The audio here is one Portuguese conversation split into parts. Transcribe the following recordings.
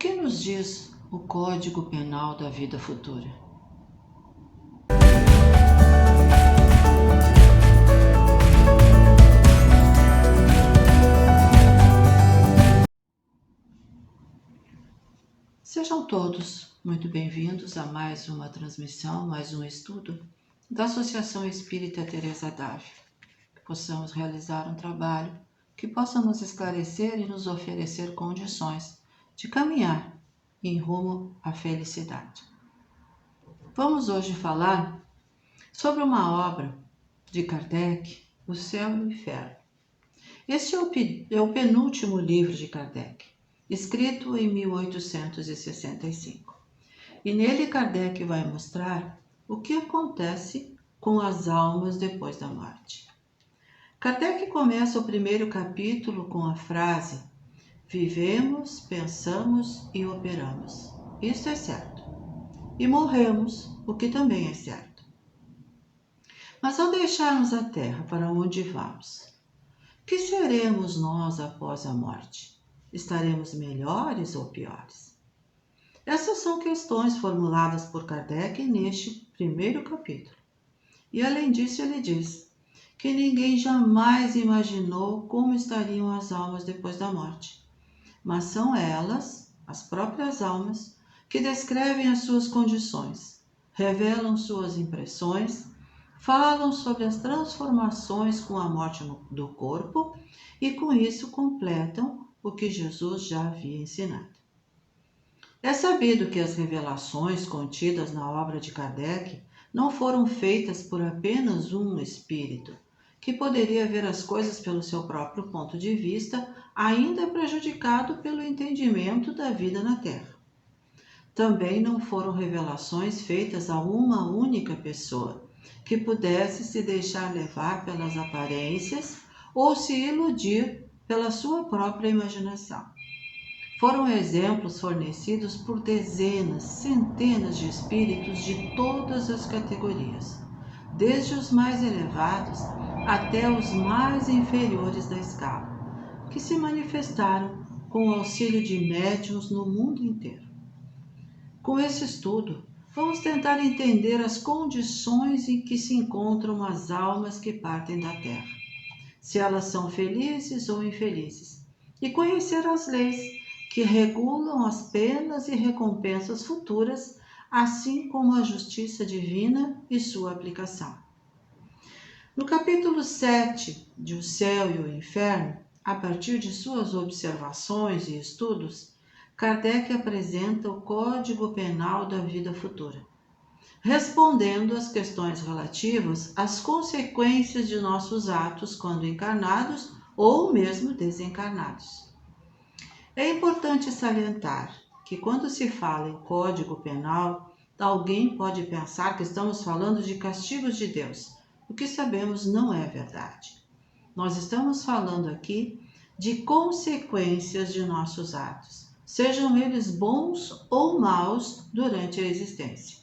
que nos diz o Código Penal da Vida Futura? Sejam todos muito bem-vindos a mais uma transmissão, mais um estudo da Associação Espírita Teresa d'Ávila. Que possamos realizar um trabalho que possa nos esclarecer e nos oferecer condições de caminhar em rumo à felicidade. Vamos hoje falar sobre uma obra de Kardec, O Céu e o Inferno. Este é o penúltimo livro de Kardec, escrito em 1865. E nele Kardec vai mostrar o que acontece com as almas depois da morte. Kardec começa o primeiro capítulo com a frase: vivemos, pensamos e operamos. Isto é certo. E morremos, o que também é certo. Mas ao deixarmos a terra, para onde vamos? Que seremos nós após a morte? Estaremos melhores ou piores? Essas são questões formuladas por Kardec neste primeiro capítulo. E além disso ele diz que ninguém jamais imaginou como estariam as almas depois da morte. Mas são elas, as próprias almas, que descrevem as suas condições, revelam suas impressões, falam sobre as transformações com a morte do corpo e com isso completam o que Jesus já havia ensinado. É sabido que as revelações contidas na obra de Kardec não foram feitas por apenas um espírito, que poderia ver as coisas pelo seu próprio ponto de vista, ainda prejudicado pelo entendimento da vida na Terra. Também não foram revelações feitas a uma única pessoa, que pudesse se deixar levar pelas aparências ou se iludir pela sua própria imaginação. Foram exemplos fornecidos por dezenas, centenas de espíritos de todas as categorias, desde os mais elevados até os mais inferiores da escala, que se manifestaram com o auxílio de médiuns no mundo inteiro. Com esse estudo, vamos tentar entender as condições em que se encontram as almas que partem da Terra, se elas são felizes ou infelizes, e conhecer as leis que regulam as penas e recompensas futuras, assim como a justiça divina e sua aplicação. No capítulo 7 de O Céu e o Inferno, a partir de suas observações e estudos, Kardec apresenta o Código Penal da Vida Futura, respondendo às questões relativas às consequências de nossos atos quando encarnados ou mesmo desencarnados. É importante salientar que quando se fala em Código Penal, alguém pode pensar que estamos falando de castigos de Deus, o que sabemos não é verdade. Nós estamos falando aqui de consequências de nossos atos, sejam eles bons ou maus durante a existência.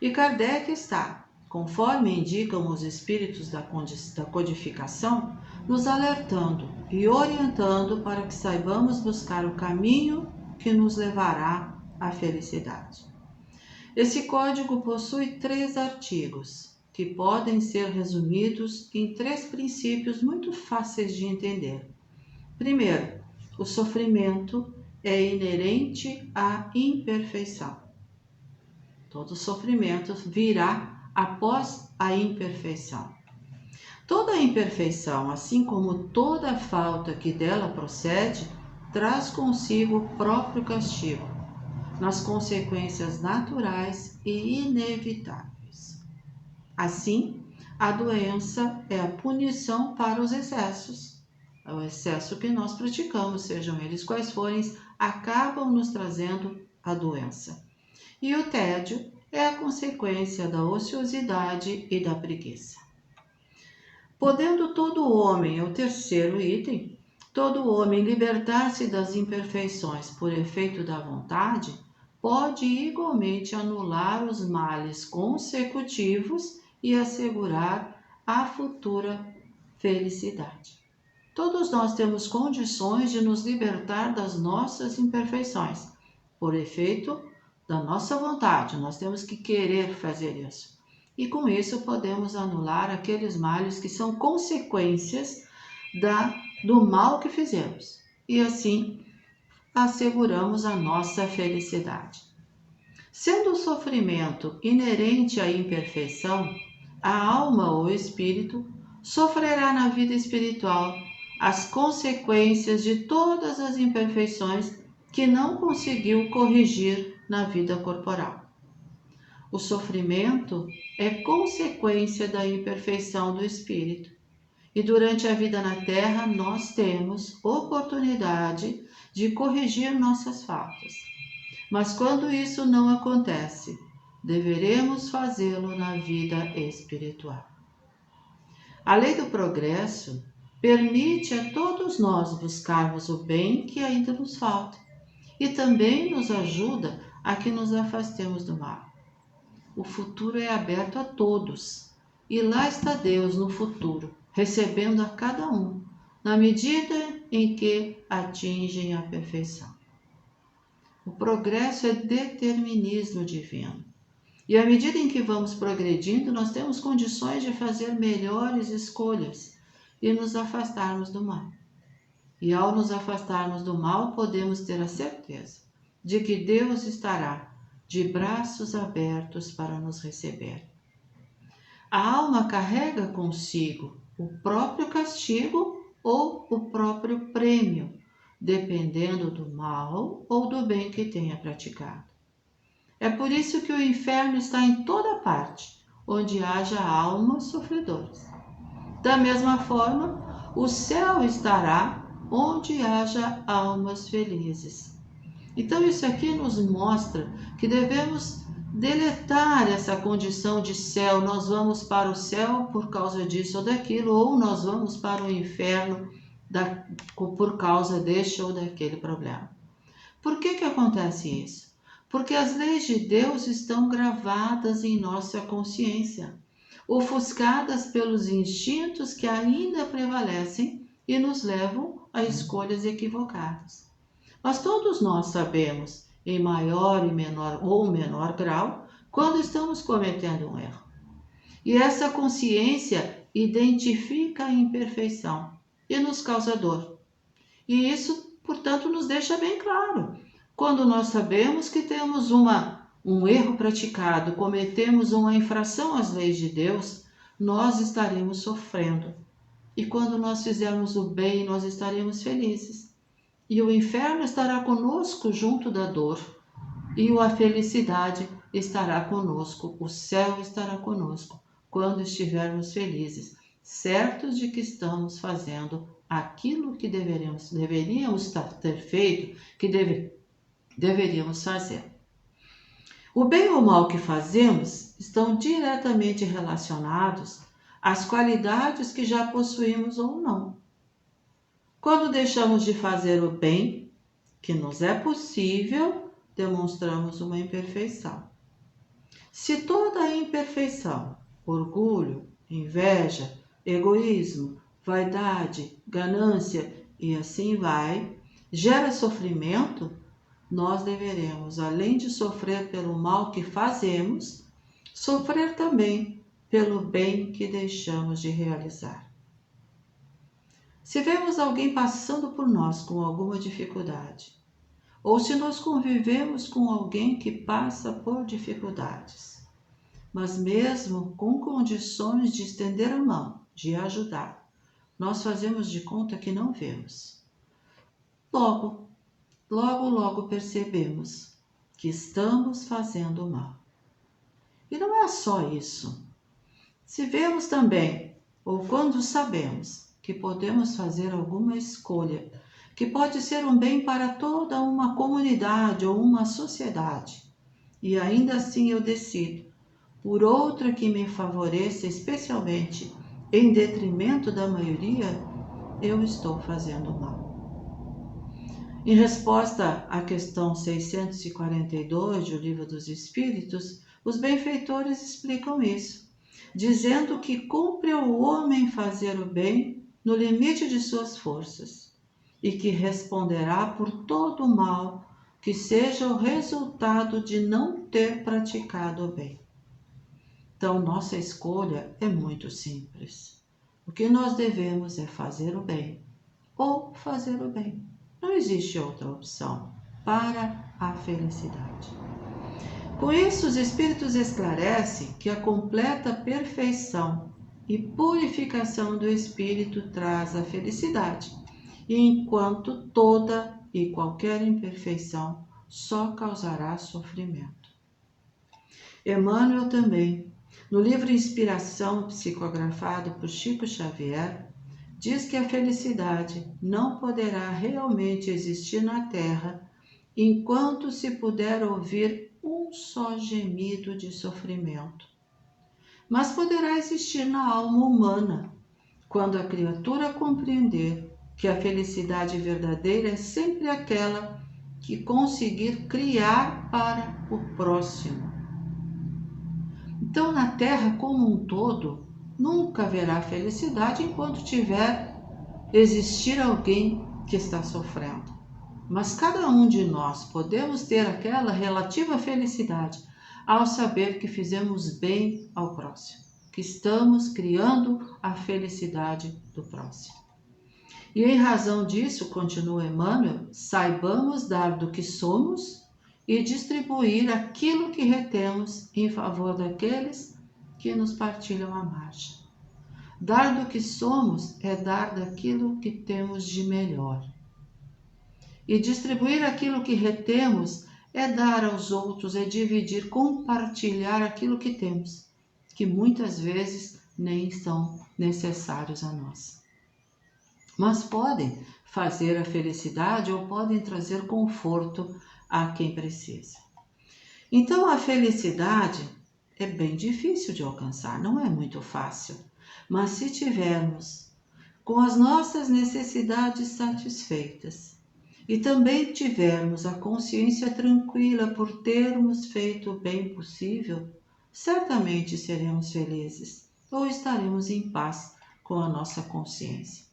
E Kardec está, conforme indicam os espíritos da codificação, nos alertando e orientando para que saibamos buscar o caminho que nos levará à felicidade. Esse código possui 3 artigos, que podem ser resumidos em 3 princípios muito fáceis de entender. Primeiro, o sofrimento é inerente à imperfeição. Todo sofrimento virá após a imperfeição. Toda imperfeição, assim como toda falta que dela procede, traz consigo o próprio castigo, nas consequências naturais e inevitáveis. Assim, a doença é a punição para os excessos. O excesso que nós praticamos, sejam eles quais forem, acabam nos trazendo a doença. E o tédio é a consequência da ociosidade e da preguiça. Podendo todo homem, é o terceiro item, todo homem libertar-se das imperfeições por efeito da vontade, pode igualmente anular os males consecutivos e assegurar a futura felicidade. Todos nós temos condições de nos libertar das nossas imperfeições, por efeito da nossa vontade. Nós temos que querer fazer isso. E com isso podemos anular aqueles males que são consequências do mal que fizemos. E assim asseguramos a nossa felicidade. Sendo o sofrimento inerente à imperfeição, a alma ou espírito sofrerá na vida espiritual as consequências de todas as imperfeições que não conseguiu corrigir na vida corporal. O sofrimento é consequência da imperfeição do espírito. E durante a vida na Terra, nós temos oportunidade de corrigir nossas faltas. Mas quando isso não acontece, deveremos fazê-lo na vida espiritual. A lei do progresso permite a todos nós buscarmos o bem que ainda nos falta e também nos ajuda a que nos afastemos do mal. O futuro é aberto a todos e lá está Deus no futuro, recebendo a cada um, na medida em que atingem a perfeição. O progresso é determinismo divino. E à medida em que vamos progredindo, nós temos condições de fazer melhores escolhas e nos afastarmos do mal. E ao nos afastarmos do mal, podemos ter a certeza de que Deus estará de braços abertos para nos receber. A alma carrega consigo o próprio castigo ou o próprio prêmio, dependendo do mal ou do bem que tenha praticado. É por isso que o inferno está em toda parte, onde haja almas sofredoras. Da mesma forma, o céu estará onde haja almas felizes. Então isso aqui nos mostra que devemos deletar essa condição de céu. Nós vamos para o céu por causa disso ou daquilo, ou nós vamos para o inferno por causa deste ou daquele problema. Por que acontece isso? Porque as leis de Deus estão gravadas em nossa consciência, ofuscadas pelos instintos que ainda prevalecem e nos levam a escolhas equivocadas. Mas todos nós sabemos, em maior e menor ou menor grau, quando estamos cometendo um erro. E essa consciência identifica a imperfeição e nos causa dor. E isso, portanto, nos deixa bem claro. Quando nós sabemos que temos um erro praticado, cometemos uma infração às leis de Deus, nós estaremos sofrendo. E quando nós fizermos o bem, nós estaremos felizes. E o inferno estará conosco junto da dor. E a felicidade estará conosco, o céu estará conosco, quando estivermos felizes, certos de que estamos fazendo aquilo que deveríamos ter feito, que deveríamos fazer. O bem ou o mal que fazemos estão diretamente relacionados às qualidades que já possuímos ou não. Quando deixamos de fazer o bem, que nos é possível, demonstramos uma imperfeição. Se toda a imperfeição, orgulho, inveja, egoísmo, vaidade, ganância e assim vai, gera sofrimento, nós deveremos, além de sofrer pelo mal que fazemos, sofrer também pelo bem que deixamos de realizar. Se vemos alguém passando por nós com alguma dificuldade, ou se nós convivemos com alguém que passa por dificuldades, mas mesmo com condições de estender a mão, de ajudar, nós fazemos de conta que não vemos. Logo percebemos que estamos fazendo mal. E não é só isso. Se vemos também, ou quando sabemos, que podemos fazer alguma escolha, que pode ser um bem para toda uma comunidade ou uma sociedade, e ainda assim eu decido por outra que me favoreça, especialmente em detrimento da maioria, eu estou fazendo mal. Em resposta à questão 642 do Livro dos Espíritos, os benfeitores explicam isso, dizendo que cumpre ao homem fazer o bem no limite de suas forças, e que responderá por todo o mal que seja o resultado de não ter praticado o bem. Então, nossa escolha é muito simples. O que nós devemos é fazer o bem ou fazer o bem. Não existe outra opção para a felicidade. Com isso, os Espíritos esclarecem que a completa perfeição e purificação do Espírito traz a felicidade, enquanto toda e qualquer imperfeição só causará sofrimento. Emmanuel também, no livro Inspiração, psicografado por Chico Xavier, diz que a felicidade não poderá realmente existir na Terra enquanto se puder ouvir um só gemido de sofrimento. Mas poderá existir na alma humana, quando a criatura compreender que a felicidade verdadeira é sempre aquela que conseguir criar para o próximo. Então, na Terra como um todo, nunca haverá felicidade enquanto existir alguém que está sofrendo. Mas cada um de nós podemos ter aquela relativa felicidade ao saber que fizemos bem ao próximo, que estamos criando a felicidade do próximo. E em razão disso, continua Emmanuel, saibamos dar do que somos e distribuir aquilo que retemos em favor daqueles que nos partilham a margem. Dar do que somos é dar daquilo que temos de melhor. E distribuir aquilo que retemos é dar aos outros, é dividir, compartilhar aquilo que temos, que muitas vezes nem são necessários a nós. Mas podem fazer a felicidade ou podem trazer conforto a quem precisa. Então a felicidade é bem difícil de alcançar, não é muito fácil. Mas se tivermos com as nossas necessidades satisfeitas e também tivermos a consciência tranquila por termos feito o bem possível, certamente seremos felizes ou estaremos em paz com a nossa consciência.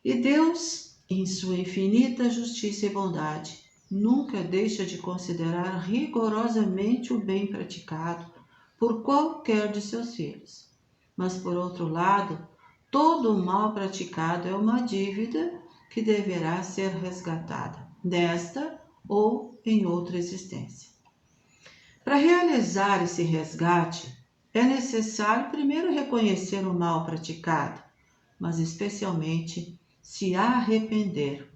E Deus, em sua infinita justiça e bondade, nunca deixa de considerar rigorosamente o bem praticado por qualquer de seus filhos. Mas, por outro lado, todo o mal praticado é uma dívida que deverá ser resgatada, nesta ou em outra existência. Para realizar esse resgate, é necessário primeiro reconhecer o mal praticado, mas especialmente se arrepender.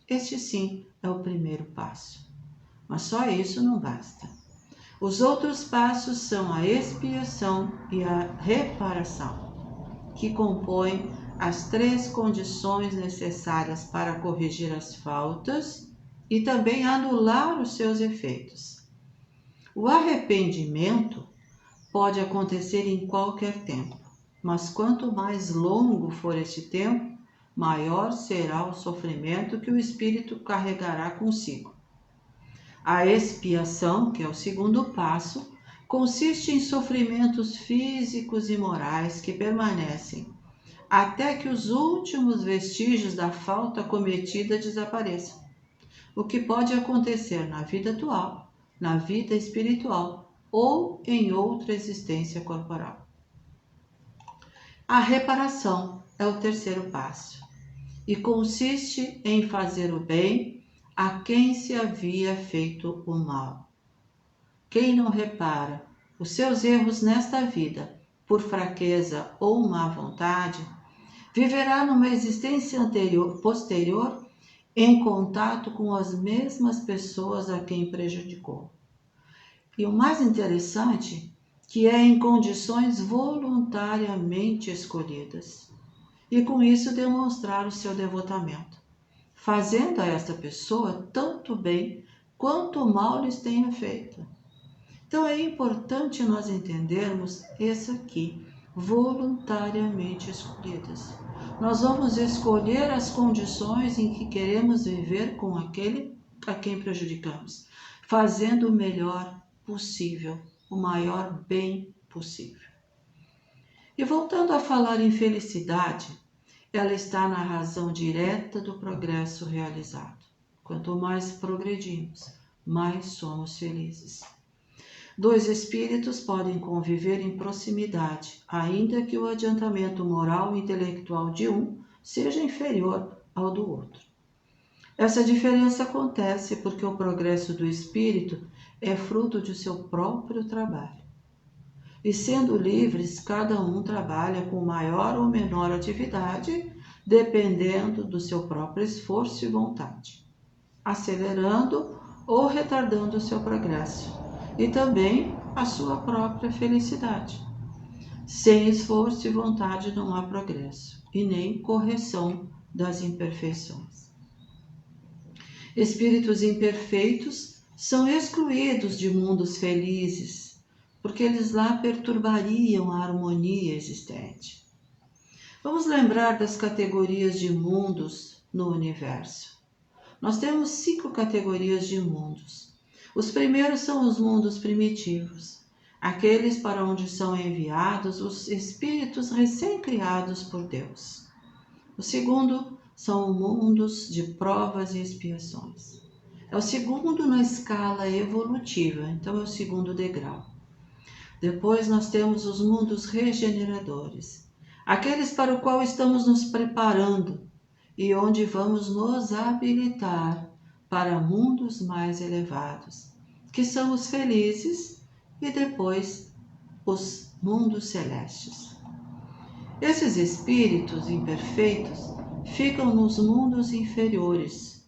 Este sim é o primeiro passo. Mas só isso não basta. Os outros passos são a expiação e a reparação, que compõem as 3 condições necessárias para corrigir as faltas e também anular os seus efeitos. O arrependimento pode acontecer em qualquer tempo, mas quanto mais longo for este tempo, maior será o sofrimento que o espírito carregará consigo. A expiação, que é o segundo passo, consiste em sofrimentos físicos e morais que permanecem até que os últimos vestígios da falta cometida desapareçam, o que pode acontecer na vida atual, na vida espiritual ou em outra existência corporal. A reparação é o terceiro passo e consiste em fazer o bem a quem se havia feito o mal. Quem não repara os seus erros nesta vida, por fraqueza ou má vontade, viverá numa existência posterior em contato com as mesmas pessoas a quem prejudicou. E o mais interessante, que é em condições voluntariamente escolhidas, e com isso demonstrar o seu devotamento, fazendo a esta pessoa tanto bem quanto mal lhes tenha feito. Então é importante nós entendermos isso aqui, voluntariamente escolhidas. Nós vamos escolher as condições em que queremos viver com aquele a quem prejudicamos, fazendo o melhor possível, o maior bem possível. E voltando a falar em felicidade, ela está na razão direta do progresso realizado. Quanto mais progredimos, mais somos felizes. Dois espíritos podem conviver em proximidade, ainda que o adiantamento moral e intelectual de um seja inferior ao do outro. Essa diferença acontece porque o progresso do espírito é fruto de seu próprio trabalho. E sendo livres, cada um trabalha com maior ou menor atividade, dependendo do seu próprio esforço e vontade, acelerando ou retardando o seu progresso, e também a sua própria felicidade. Sem esforço e vontade não há progresso, e nem correção das imperfeições. Espíritos imperfeitos são excluídos de mundos felizes, porque eles lá perturbariam a harmonia existente. Vamos lembrar das categorias de mundos no universo. Nós temos 5 categorias de mundos. Os primeiros são os mundos primitivos, aqueles para onde são enviados os espíritos recém-criados por Deus. O segundo são mundos de provas e expiações. É o segundo na escala evolutiva, então é o segundo degrau. Depois nós temos os mundos regeneradores, aqueles para o qual estamos nos preparando e onde vamos nos habilitar para mundos mais elevados, que são os felizes e depois os mundos celestes. Esses espíritos imperfeitos ficam nos mundos inferiores,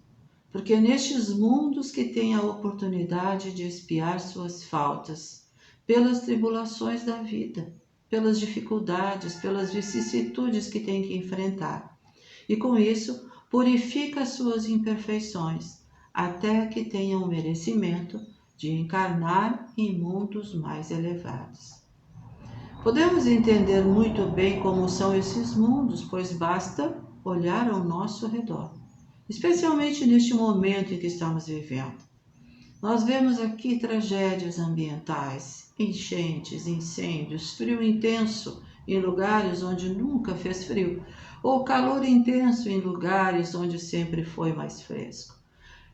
porque nestes mundos que têm a oportunidade de expiar suas faltas, pelas tribulações da vida, pelas dificuldades, pelas vicissitudes que tem que enfrentar. E com isso, purifica suas imperfeições, até que tenham o merecimento de encarnar em mundos mais elevados. Podemos entender muito bem como são esses mundos, pois basta olhar ao nosso redor, especialmente neste momento em que estamos vivendo. Nós vemos aqui tragédias ambientais, enchentes, incêndios, frio intenso em lugares onde nunca fez frio, ou calor intenso em lugares onde sempre foi mais fresco.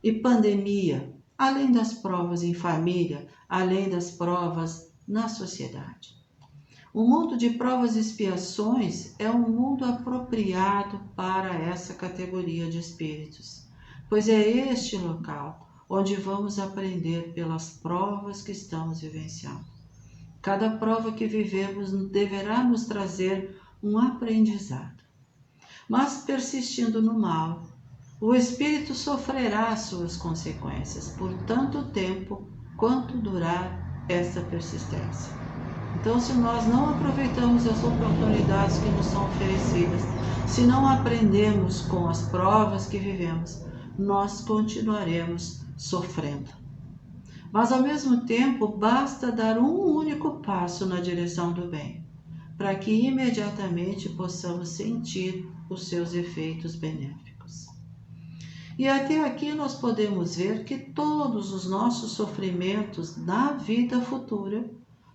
E pandemia, além das provas em família, além das provas na sociedade. O mundo de provas e expiações é um mundo apropriado para essa categoria de espíritos, pois é este local onde vamos aprender pelas provas que estamos vivenciando. Cada prova que vivemos deverá nos trazer um aprendizado. Mas persistindo no mal, o espírito sofrerá suas consequências por tanto tempo quanto durar essa persistência. Então, se nós não aproveitamos as oportunidades que nos são oferecidas, se não aprendemos com as provas que vivemos, nós continuaremos sofrendo. Mas ao mesmo tempo, basta dar um único passo na direção do bem, para que imediatamente possamos sentir os seus efeitos benéficos. E até aqui nós podemos ver que todos os nossos sofrimentos na vida futura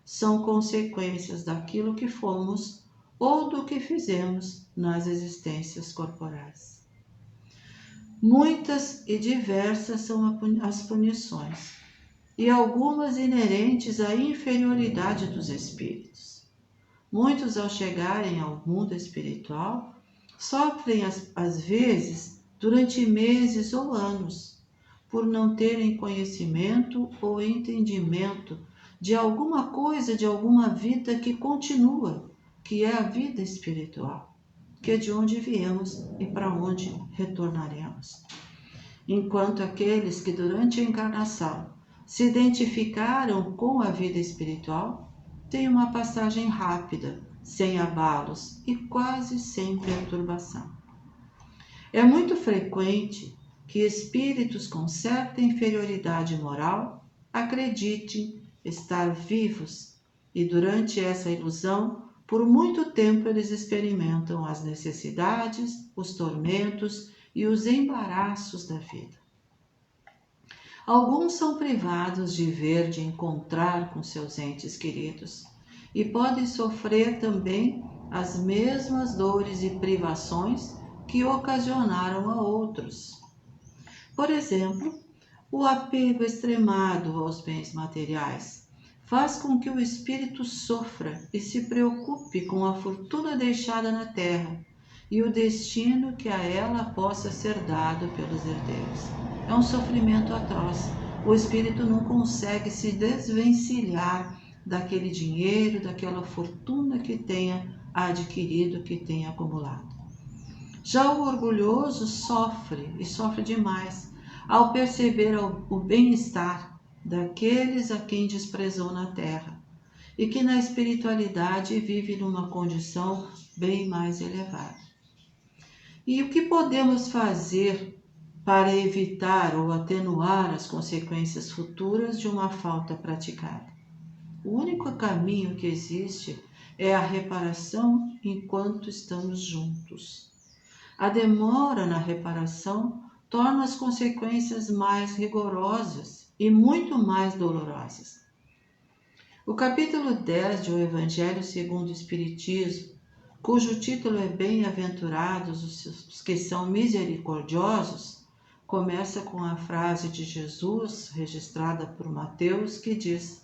são consequências daquilo que fomos ou do que fizemos nas existências corporais. Muitas e diversas são as punições, e algumas inerentes à inferioridade dos espíritos. Muitos, ao chegarem ao mundo espiritual, sofrem às vezes durante meses ou anos, por não terem conhecimento ou entendimento de alguma coisa, de alguma vida que continua, que é a vida espiritual, que é de onde viemos e para onde retornaremos. Enquanto aqueles que durante a encarnação se identificaram com a vida espiritual têm uma passagem rápida, sem abalos e quase sem perturbação. É muito frequente que espíritos com certa inferioridade moral acreditem estar vivos e durante essa ilusão, por muito tempo eles experimentam as necessidades, os tormentos e os embaraços da vida. Alguns são privados de ver, de encontrar com seus entes queridos e podem sofrer também as mesmas dores e privações que ocasionaram a outros. Por exemplo, o apego extremado aos bens materiais faz com que o espírito sofra e se preocupe com a fortuna deixada na terra e o destino que a ela possa ser dado pelos herdeiros. É um sofrimento atroz. O espírito não consegue se desvencilhar daquele dinheiro, daquela fortuna que tenha adquirido, que tenha acumulado. Já o orgulhoso sofre, e sofre demais, ao perceber o bem-estar daqueles a quem desprezou na terra, e que na espiritualidade vive numa condição bem mais elevada. E o que podemos fazer para evitar ou atenuar as consequências futuras de uma falta praticada? O único caminho que existe é a reparação enquanto estamos juntos. A demora na reparação torna as consequências mais rigorosas e muito mais dolorosas. O capítulo 10 de O Evangelho segundo o Espiritismo, cujo título é Bem-aventurados os que são misericordiosos, começa com a frase de Jesus, registrada por Mateus, que diz: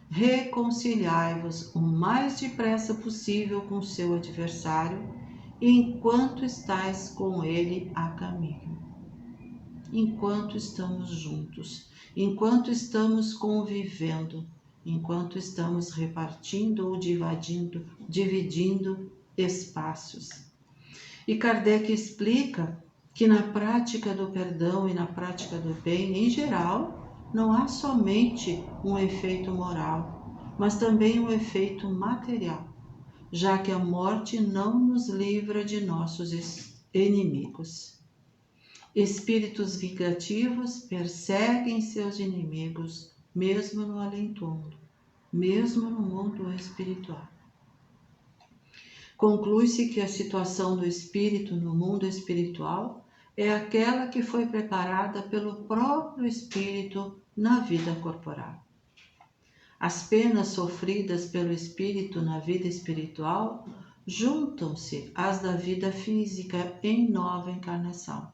reconciliai-vos o mais depressa possível com seu adversário, enquanto estais com ele a caminho. Enquanto estamos juntos, enquanto estamos convivendo, enquanto estamos repartindo ou dividindo espaços. E Kardec explica que na prática do perdão e na prática do bem, em geral, não há somente um efeito moral, mas também um efeito material, já que a morte não nos livra de nossos inimigos. Espíritos vingativos perseguem seus inimigos, mesmo no além-túmulo, mesmo no mundo espiritual. Conclui-se que a situação do espírito no mundo espiritual é aquela que foi preparada pelo próprio espírito na vida corporal. As penas sofridas pelo espírito na vida espiritual juntam-se às da vida física em nova encarnação.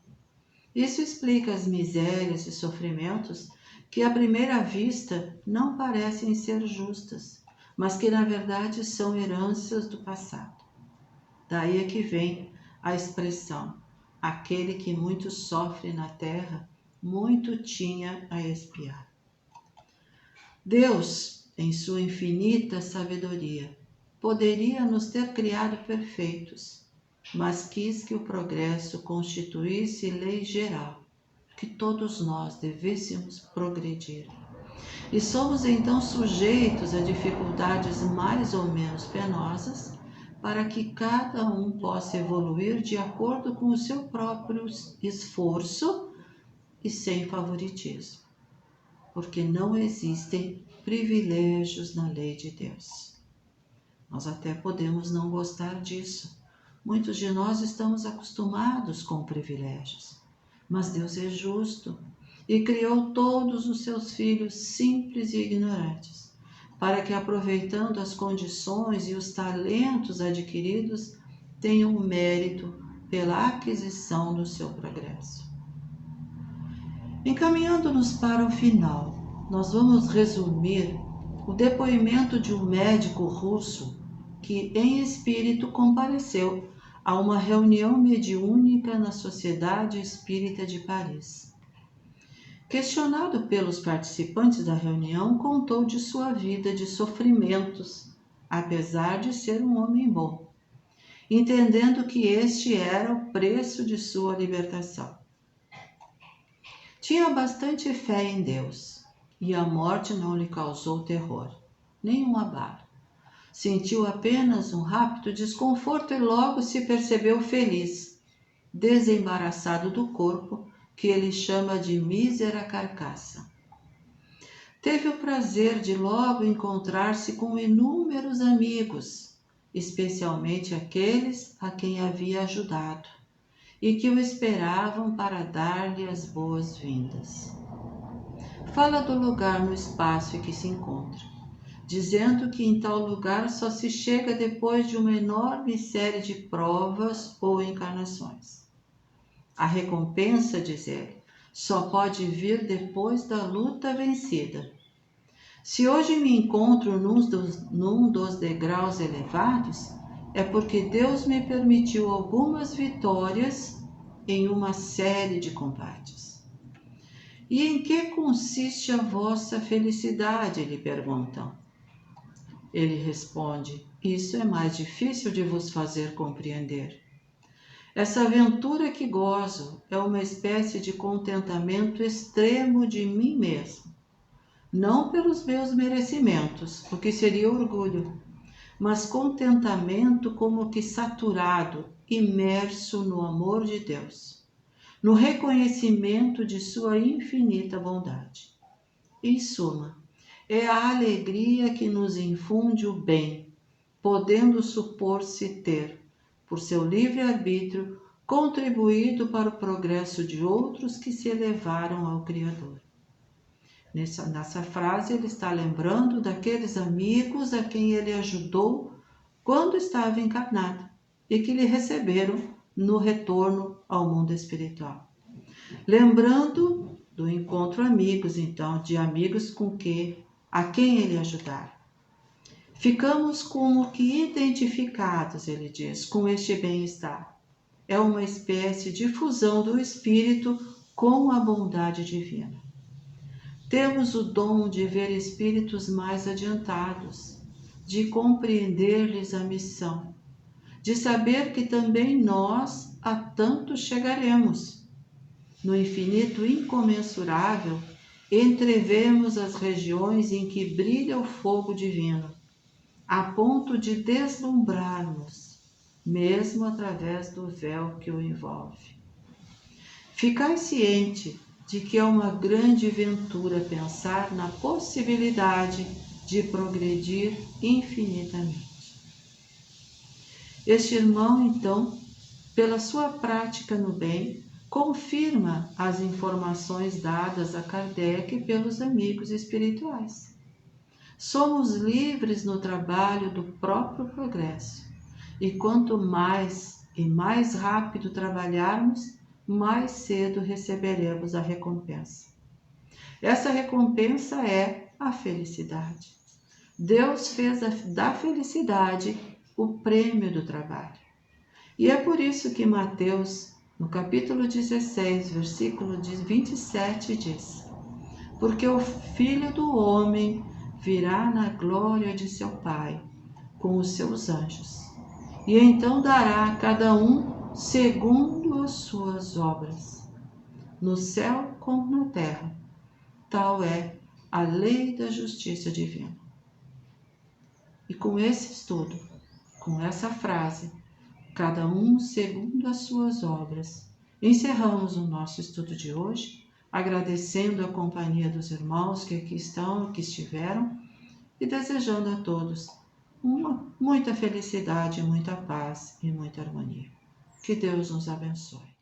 Isso explica as misérias e sofrimentos que à primeira vista não parecem ser justas, mas que na verdade são heranças do passado. Daí é que vem a expressão: aquele que muito sofre na terra, muito tinha a expiar. Deus, em sua infinita sabedoria, poderia nos ter criado perfeitos, mas quis que o progresso constituísse lei geral, que todos nós devêssemos progredir. E somos então sujeitos a dificuldades mais ou menos penosas, para que cada um possa evoluir de acordo com o seu próprio esforço e sem favoritismo, porque não existem privilégios na lei de Deus. Nós até podemos não gostar disso. Muitos de nós estamos acostumados com privilégios, mas Deus é justo e criou todos os seus filhos simples e ignorantes, para que, aproveitando as condições e os talentos adquiridos, tenham mérito pela aquisição do seu progresso. Encaminhando-nos para o final, nós vamos resumir o depoimento de um médico russo que, em espírito, compareceu a uma reunião mediúnica na Sociedade Espírita de Paris. Questionado pelos participantes da reunião, contou de sua vida de sofrimentos, apesar de ser um homem bom, entendendo que este era o preço de sua libertação. Tinha bastante fé em Deus, e a morte não lhe causou terror, nenhum abalo. Sentiu apenas um rápido desconforto e logo se percebeu feliz, desembaraçado do corpo, que ele chama de mísera carcaça. Teve o prazer de logo encontrar-se com inúmeros amigos, especialmente aqueles a quem havia ajudado e que o esperavam para dar-lhe as boas-vindas. Fala do lugar no espaço em que se encontra, dizendo que em tal lugar só se chega depois de uma enorme série de provas ou encarnações. A recompensa, diz ele, só pode vir depois da luta vencida. Se hoje me encontro num dos degraus elevados, é porque Deus me permitiu algumas vitórias em uma série de combates. E em que consiste a vossa felicidade? Lhe perguntam. Ele responde: isso é mais difícil de vos fazer compreender. Essa aventura que gozo é uma espécie de contentamento extremo de mim mesmo. Não pelos meus merecimentos, o que seria orgulho, mas contentamento como que saturado, imerso no amor de Deus, no reconhecimento de sua infinita bondade. Em suma, é a alegria que nos infunde o bem, podendo supor-se ter, por seu livre-arbítrio, contribuído para o progresso de outros que se elevaram ao Criador. Nessa frase, ele está lembrando daqueles amigos a quem ele ajudou quando estava encarnado e que lhe receberam no retorno ao mundo espiritual. Lembrando do encontro amigos, então, de amigos a quem ele ajudara. Ficamos como que identificados, ele diz, com este bem-estar. É uma espécie de fusão do espírito com a bondade divina. Temos o dom de ver espíritos mais adiantados, de compreender-lhes a missão, de saber que também nós a tanto chegaremos. No infinito incomensurável, entrevemos as regiões em que brilha o fogo divino, a ponto de deslumbrarmos, mesmo através do véu que o envolve. Ficai ciente de que é uma grande ventura pensar na possibilidade de progredir infinitamente. Este irmão, então, pela sua prática no bem, confirma as informações dadas a Kardec pelos amigos espirituais. Somos livres no trabalho do próprio progresso, e quanto mais e mais rápido trabalharmos, mais cedo receberemos a recompensa. Essa recompensa é a felicidade. Deus fez da felicidade o prêmio do trabalho. E é por isso que Mateus, no capítulo 16, versículo 27, diz: porque o Filho do Homem virá na glória de seu Pai, com os seus anjos, e então dará a cada um segundo as suas obras, no céu como na terra. Tal é a lei da justiça divina. E com esse estudo, com essa frase, cada um segundo as suas obras, encerramos o nosso estudo de hoje, agradecendo a companhia dos irmãos que aqui estão, que estiveram, e desejando a todos muita felicidade, muita paz e muita harmonia. Que Deus nos abençoe.